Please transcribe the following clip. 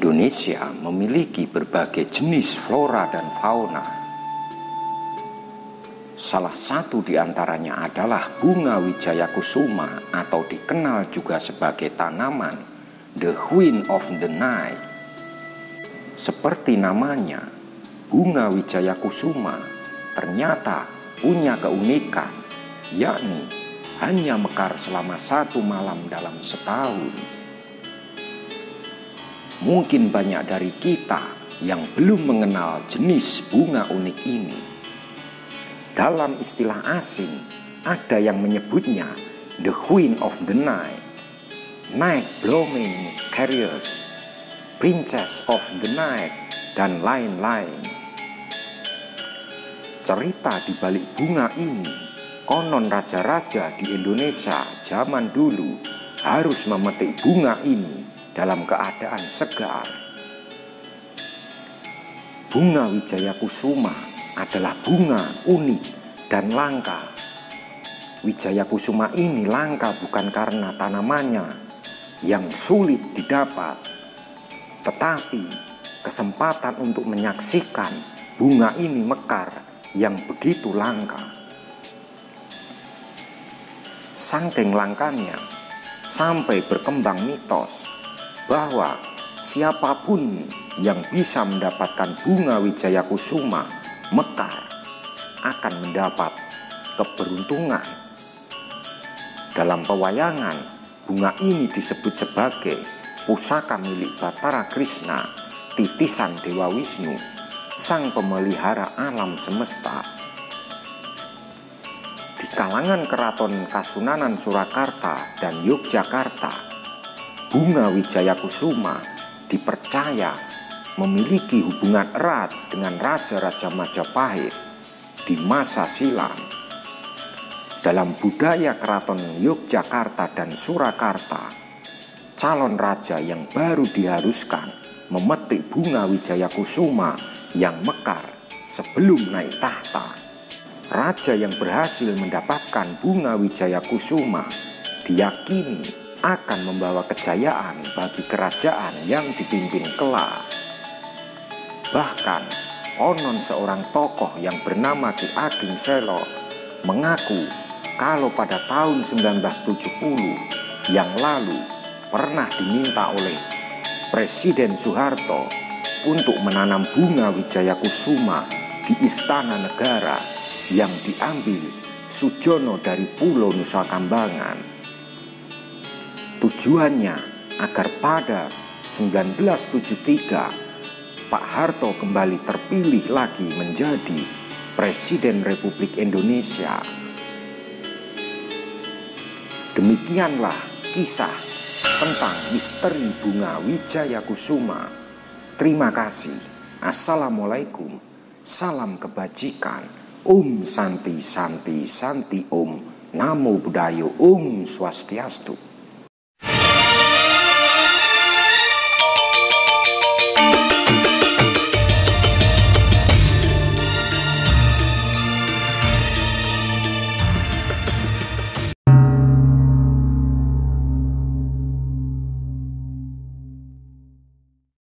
Indonesia memiliki berbagai jenis flora dan fauna. Salah satu di antaranya adalah bunga wijaya kusuma atau dikenal juga sebagai tanaman The Queen of the Night. Seperti namanya, bunga wijaya kusuma ternyata punya keunikan, yakni hanya mekar selama 1 malam dalam setahun. Mungkin banyak dari kita yang belum mengenal jenis bunga unik ini. Dalam istilah asing, ada yang menyebutnya The Queen of the Night, Night Blooming Carriers, Princess of the Night, dan lain-lain. Cerita di balik bunga ini, konon raja-raja di Indonesia zaman dulu harus memetik bunga ini dalam keadaan segar. Bunga wijaya kusuma adalah bunga unik dan langka. Wijaya kusuma ini langka bukan karena tanamannya yang sulit didapat, tetapi kesempatan untuk menyaksikan bunga ini mekar yang begitu langka. Saking langkanya, sampai berkembang mitos bahwa siapapun yang bisa mendapatkan bunga wijaya kusuma mekar akan mendapat keberuntungan. Dalam pewayangan, bunga ini disebut sebagai pusaka milik Batara Krishna, titisan Dewa Wisnu, sang pemelihara alam semesta. Di kalangan keraton Kasunanan Surakarta dan Yogyakarta, bunga wijaya kusuma dipercaya memiliki hubungan erat dengan Raja-Raja Majapahit di masa silam. Dalam budaya keraton Yogyakarta dan Surakarta, calon raja yang baru diharuskan memetik bunga wijaya kusuma yang mekar sebelum naik tahta. Raja yang berhasil mendapatkan bunga wijaya kusuma diyakini akan membawa kejayaan bagi kerajaan yang dipimpin kelak. Bahkan, konon seorang tokoh yang bernama Ki Ageng Selo mengaku kalau pada tahun 1970 yang lalu pernah diminta oleh Presiden Soeharto untuk menanam bunga wijaya kusuma di Istana Negara yang diambil Sujono dari Pulau Nusa Kambangan. Tujuannya agar pada 1973 Pak Harto kembali terpilih lagi menjadi Presiden Republik Indonesia. Demikianlah kisah tentang misteri bunga wijaya kusuma. Terima kasih. Assalamualaikum. Salam kebajikan. Om Santi Santi Santi Om. Namo Buddhaya. Om Swastiastu.